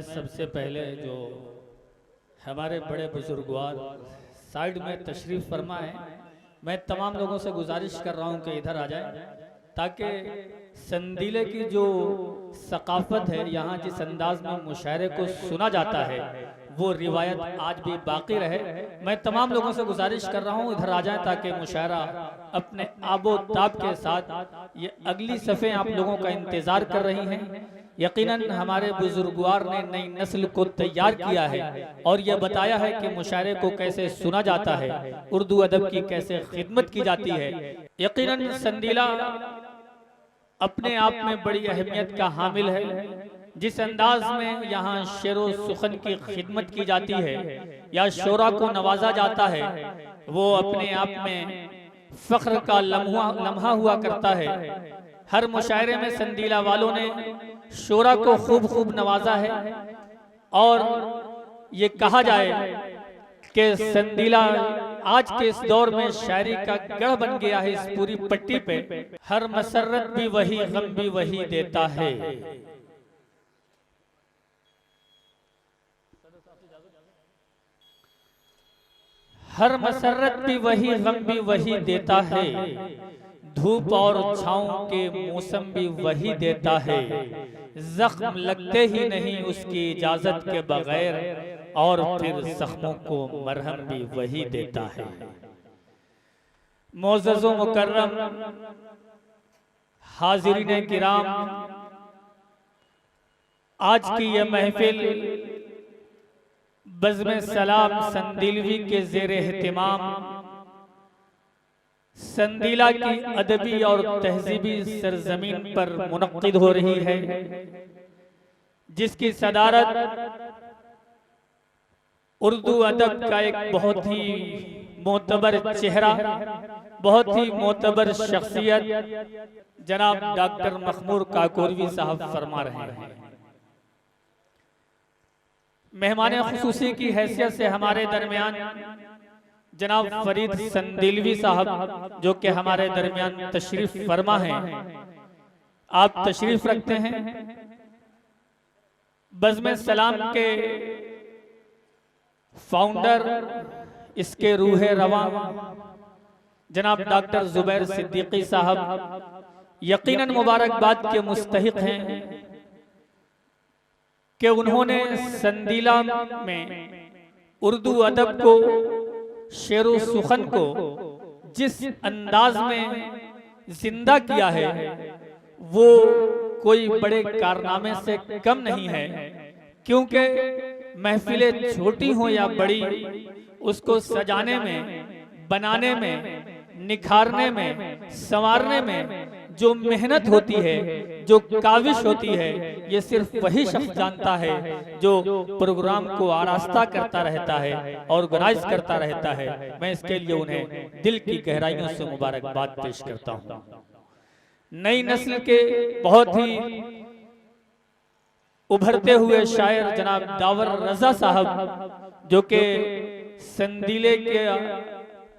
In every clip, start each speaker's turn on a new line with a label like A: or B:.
A: सबसे पहले जो हमारे बड़े बुजुर्गवार साइड में तशरीफ़ फरमा है, मैं तमाम लोगों से गुजारिश कर रहा हूं कि इधर आ जाए ताकि संदीले की जो सकाफ़त है, यहाँ जिस अंदाज में मुशायरे को सुना जाता है वो रिवायत आज भी बाकी रहे। मैं तमाम लोगों से गुजारिश कर रहा हूँ इधर आ जाएं ताकि मुशायरा अपने आबो ताब के साथ ये अगली सफ़े आप लोगों का इंतज़ार कर रही हैं। यकीनन हमारे बुजुर्गवार ने नई नस्ल को तैयार किया है और यह बताया है कि मुशायरे को कैसे सुना जाता है, उर्दू अदब की कैसे खिदमत की जाती है। यकीनन संदीला अपने आप में बड़ी अहमियत का हामिल है। जिस अंदाज में यहाँ शेरो सुखन की खिदमत की जाती है या शोरा को नवाजा जाता है, वो अपने आप में फख्र का लम्हा हुआ करता है। हर मुशायरे में संदीला वालों ने शोरा को खूब नवाजा है और ये कहा जाए कि संदीला आज के इस दौर में शायरी का गढ़ बन गया है। इस पूरी पट्टी पे हर मसरत भी वही, गम भी वही देता है। हर मसरत भी वही, गम भी वही देता है। धूप और छाँव के मौसम भी वही देता है। जख्म लगते ही नहीं उसकी इजाजत के बगैर और फिर जख्मों को मरहम भी वही देता है। मोअज़्ज़ज़ व मुकर्रम हाज़िरीन किराम, आज की यह महफिल बज़्म सलाम संदीलवी के ज़ेरे एहतिमाम संदीला की अदबी और तहजीबी सरजमीन पर मुनक्किद हो रही है, जिसकी सदारत उर्दू अदब का एक बहुत ही मोतबर चेहरा, बहुत ही मोतबर शख्सियत जनाब डॉक्टर मखमूर काकोरवी साहब फरमा रहे हैं। मेहमान खुसूसी की हैसियत से हमारे दरमियान जनाब फरीद संदीलवी साहब जो कि हमारे दरमियान तशरीफ फरमा हैं, आप तशरीफ रखते हैं। बज़्म सलाम के फाउंडर, इसके रूहे रवा जनाब डॉक्टर जुबैर सिद्दीकी साहब यकीनन मुबारकबाद के मुस्तहिक हैं कि उन्होंने संदीला में उर्दू अदब को, शेरो सुखन को जिस अंदाज में जिंदा किया है वो कोई बड़े कारनामे से कम नहीं है। क्योंकि महफिलें छोटी हो या बड़ी, उसको सजाने में, बनाने में, निखारने में, संवारने में जो मेहनत होती है, जो काविश होती है, ये सिर्फ वही शख्स जानता है जो प्रोग्राम को आरास्ता करता रहता है, ऑर्गेनाइज करता रहता है। मैं इसके लिए उन्हें दिल की गहराइयों से मुबारकबाद पेश करता हूँ। नई नस्ल के बहुत ही उभरते हुए शायर जनाब दावर रजा साहब जो कि संदीले के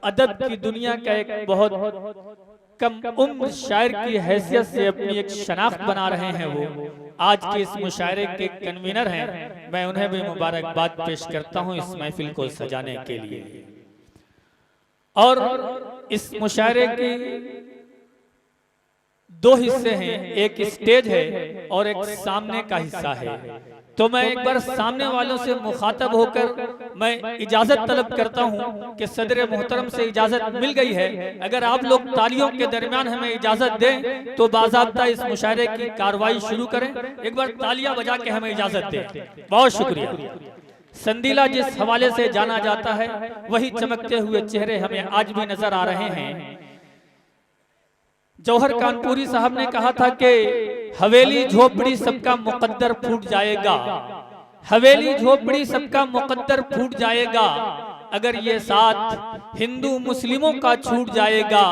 A: अदब की दुनिया का एक बहुत कम उम्र शायर की हैसियत से अपनी एक शनाख्त बना रहे हैं, वो आज के इस मुशायरे के कन्वीनर हैं। मैं उन्हें भी मुबारकबाद पेश करता हूं इस महफिल को सजाने के लिए। और इस मुशायरे के दो हिस्से हैं, एक स्टेज है और एक सामने का हिस्सा है। तो मैं एक बार सामने वालों से मुखातब होकर मैं इजाजत तलब करता हूं कि सदर मोहतरम से इजाजत मिल गई है। अगर आप लोग तालियों के दरमियान हमें इजाजत दें तो बाज़ाब्ता इस मुशायरे की कार्रवाई शुरू करें। एक बार तालियां बजा के हमें इजाजत दें। बहुत शुक्रिया। संदीला जिस हवाले से जाना जाता है वही चमकते हुए चेहरे हमें आज भी नजर आ रहे हैं। जौहर कानपुरी साहब ने कहा था कि हवेली झोपड़ी सबका मुकद्दर फूट जाएगा, हवेली झोपड़ी सबका मुकद्दर फूट जाएगा, अगर ये साथ हिंदू मुस्लिमों का छूट जाएगा।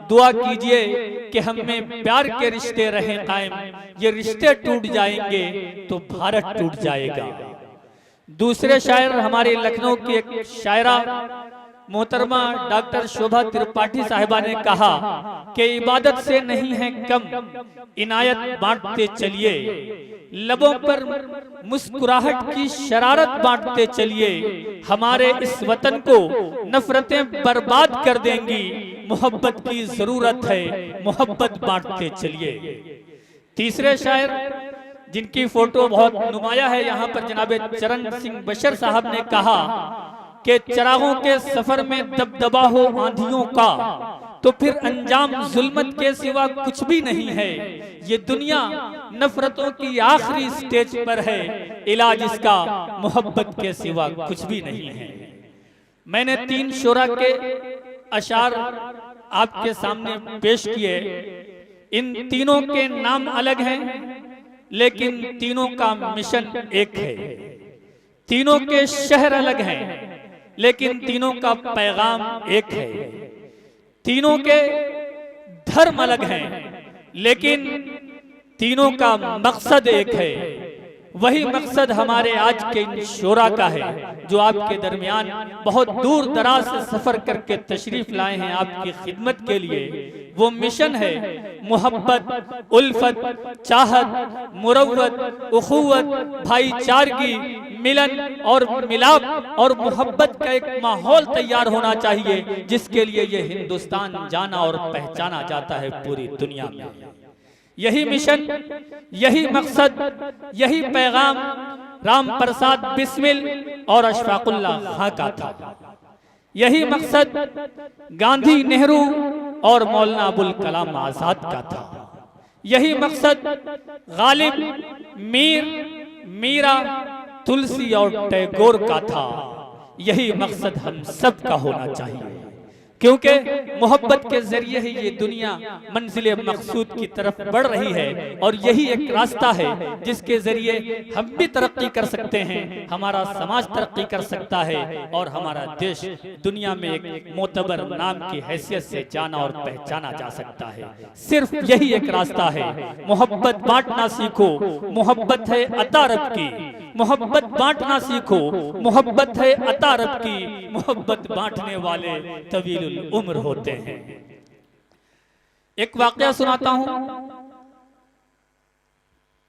A: दुआ कीजिए कि हम में प्यार के रिश्ते रहें कायम, ये रिश्ते टूट जाएंगे तो भारत टूट जाएगा। दूसरे शायर हमारे लखनऊ की एक शायरा मोहतरमा डॉक्टर शोभा त्रिपाठी साहिबा ने कहा कि इबादत से नहीं है कम, इनायत बांटते चलिए, लबों पर मुस्कुराहट की शरारत बांटते चलिए, हमारे इस वतन को नफरतें बर्बाद कर देंगी, मोहब्बत की जरूरत है, मोहब्बत बांटते चलिए। तीसरे शायर जिनकी फोटो बहुत नुमाया है यहाँ पर, जनाब चरण सिंह बशर साहब ने कहा कि चिरागों के सफर में दबदबा हो आंधियों का, तो फिर अंजाम जुल्मत के सिवा कुछ भी नहीं है। ये दुनिया नफरतों की आखिरी स्टेज पर है, इलाज इसका मोहब्बत के सिवा कुछ भी नहीं है। मैंने 3 शोरा के अशार आपके सामने पेश किए। इन तीनों के नाम अलग हैं, लेकिन तीनों का मिशन एक है। तीनों के शहर अलग हैं, लेकिन तीनों का पैगाम एक है। तीनों के धर्म अलग हैं, लेकिन तीनों का मकसद एक है। वही मकसद हमारे आज के इन शोरा का है, जो आपके दरमियान बहुत दूर दराज से सफर करके तशरीफ लाए हैं आपकी खिदमत के लिए। वो मिशन है मोहब्बत, उल्फत, चाहत, मुरव्वत, उखुवत, भाईचारगी, मिलन और मिलाप और मोहब्बत का एक माहौल तैयार होना चाहिए, जिसके लिए ये हिंदुस्तान जाना और पहचाना जाता है पूरी दुनिया में। यही मिशन, यही मकसद, यही पैगाम राम प्रसाद बिस्मिल और अशफाकुल्लाह खां का था। यही मकसद गांधी, नेहरू और मौलाना अबुल कलाम आजाद का था। यही मकसद गालिब, मीर, मीरा, तुलसी और टैगोर का था। यही मकसद हम सब का होना चाहिए, क्योंकि मोहब्बत के जरिए ही ये दुनिया मंजिल मकसूद की तरफ बढ़ रही है, और यही एक रास्ता है जिसके जरिए हम भी तरक्की कर सकते हैं, हमारा समाज तरक्की कर सकता है, और हमारा देश दुनिया में एक मोतबर नाम की हैसियत से जाना और पहचाना जा सकता है। सिर्फ यही एक रास्ता है। मोहब्बत बांटना सीखो, मोहब्बत है अता रब की। मोहब्बत बांटना सीखो, मोहब्बत है अता रब की। मोहब्बत बांटने वाले तवील उम्र होते हैं। एक वाकया सुनाता हूं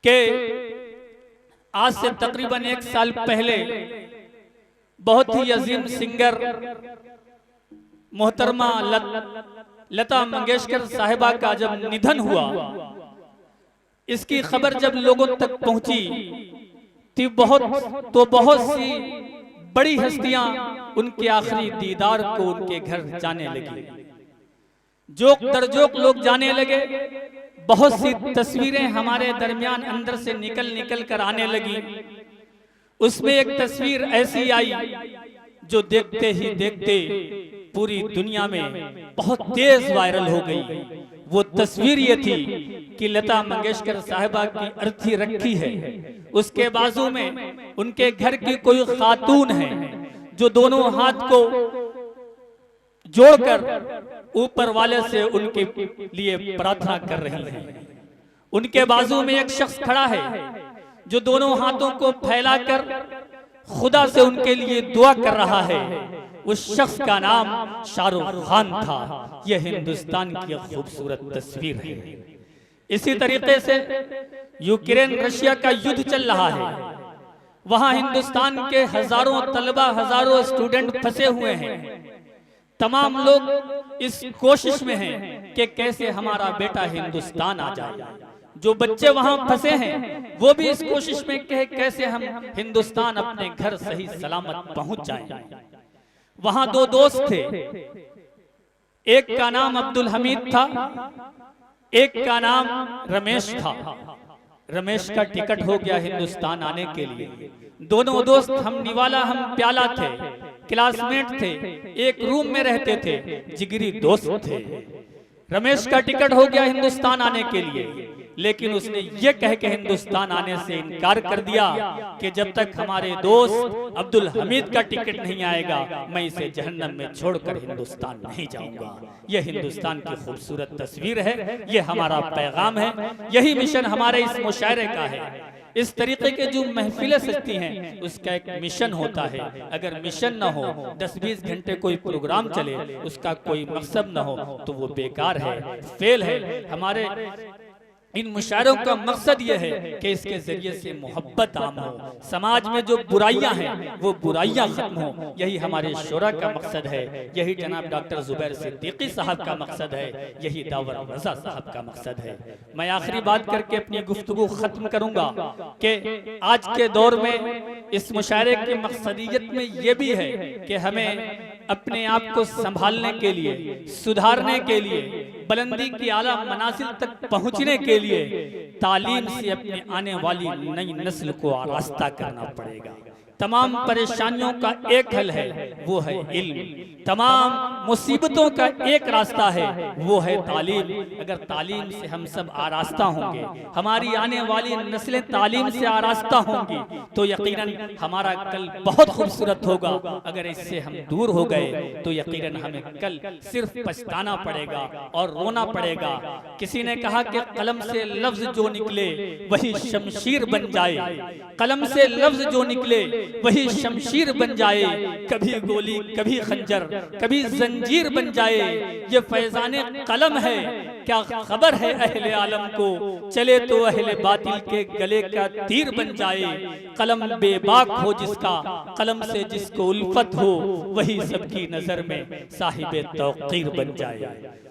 A: कि आज से तकरीबन 1 साल पहले बहुत ही अजीम सिंगर मोहतरमा लता मंगेशकर साहिबा का जब निधन हुआ, इसकी खबर जब लोगों तक पहुंची तो बहुत सी बड़ी हस्तियां उनके आखिरी दीदार को उनके घर जाने लगी। जोक दरजोक लोग जाने लगे। बहुत सी तस्वीरें हमारे दरमियान अंदर से निकल कर आने लगी। उसमें एक तस्वीर ऐसी आई जो देखते ही देखते पूरी दुनिया में बहुत तेज वायरल हो गई। वो तस्वीर ये थी कि लता मंगेशकर साहिबा की अर्थी रखी है, उसके बाजू में उनके घर की कोई खातून है जो दोनों हाथ को जोड़कर ऊपर वाले से उनके लिए प्रार्थना कर रही है। उनके बाजू में एक शख्स खड़ा है जो दोनों हाथों को फैलाकर खुदा से उनके लिए दुआ कर रहा है। उस शख्स का नाम शाहरुख खान था। यह हिंदुस्तान की खूबसूरत तस्वीर है। इसी तरीके से यूक्रेन रशिया का युद्ध चल रहा है। वहां हिंदुस्तान के हजारों तलबा, हजारों स्टूडेंट फंसे हुए हैं। तमाम लोग इस कोशिश में हैं कि कैसे हमारा बेटा हिंदुस्तान आ जाए। जो बच्चे वहां फंसे हैं वो भी इस कोशिश में कि कैसे हम हिंदुस्तान अपने घर सही सलामत पहुंच जाए। वहां 2 दोस्त थे, एक का नाम अब्दुल हमीद था, एक का नाम रमेश था। रमेश का टिकट हो गया हिंदुस्तान आने के लिए। दोनों दोस्त हम निवाला हम प्याला थे, क्लासमेट थे, एक रूम में रहते थे, जिगरी दोस्त थे। रमेश का टिकट हो गया हिंदुस्तान आने के लिए। लेकिन उसने ये कह के हिंदुस्तान आने से इनकार कर दिया कि जब तक हमारे दोस्त अब्दुल हमीद का टिकट नहीं आएगा मैं इसे जहन्नम में छोड़कर हिंदुस्तान नहीं जाऊंगा। यह हिंदुस्तान की खूबसूरत तस्वीर है, यह हमारा पैगाम है, यही मिशन हमारे इस मुशायरे का है। इस तरीके के जो महफिलें सजती हैं उसका एक मिशन होता है। अगर मिशन न हो, 10-20 घंटे कोई प्रोग्राम चले, उसका कोई मकसद न हो तो वो बेकार है, फेल है। हमारे इन मुशायरों का मकसद ये है कि इसके जरिए से मोहब्बत आम हो, समाज में जो बुराइयां हैं वो बुराइयां खत्म हो। यही हमारे शोरा का मकसद है, यही जनाब डॉक्टर जुबैर सिद्दीकी साहब का मकसद है, यही दावर रजा साहब का मकसद है। मैं आखिरी बात करके अपनी गुफ्तगू खत्म करूंगा कि आज के दौर में इस मुशायरे की मकसदियत में ये भी है कि हमें अपने आप को संभालने के लिए, सुधारने के लिए, बुलंदी की आला मनाजिल तक पहुंचने के लिए तालीम से अपने आने वाली नई नस्ल को आरास्ता करना पड़ेगा। तमाम परेशानियों का एक हल है, वो है इल्म। तमाम मुसीबतों का एक रास्ता है, वो है तालीम। अगर तालीम से हम सब आरास्ता होंगे, हमारी आने वाली नस्लें तालीम से आरास्ता होंगी, तो यकीनन हमारा कल बहुत खूबसूरत होगा। अगर इससे हम दूर हो गए तो यकीनन हमें कल सिर्फ पछताना पड़ेगा और रोना पड़ेगा। किसी ने कहा कि कलम से लफ्ज जो निकले वही शमशीर बन जाए, कलम से लफ्ज जो निकले वही शमशीर बन जाए, कभी गोली कभी खंजर कभी जंजीर बन जाए। ये फैजाने कलम है, क्या खबर है अहले आलम को, चले तो अहले बातिल के गले का तीर बन जाए। कलम बेबाक हो जिसका, कलम से जिसको उल्फत हो, वही सबकी नजर में साहिबे तौकीर बन जाए।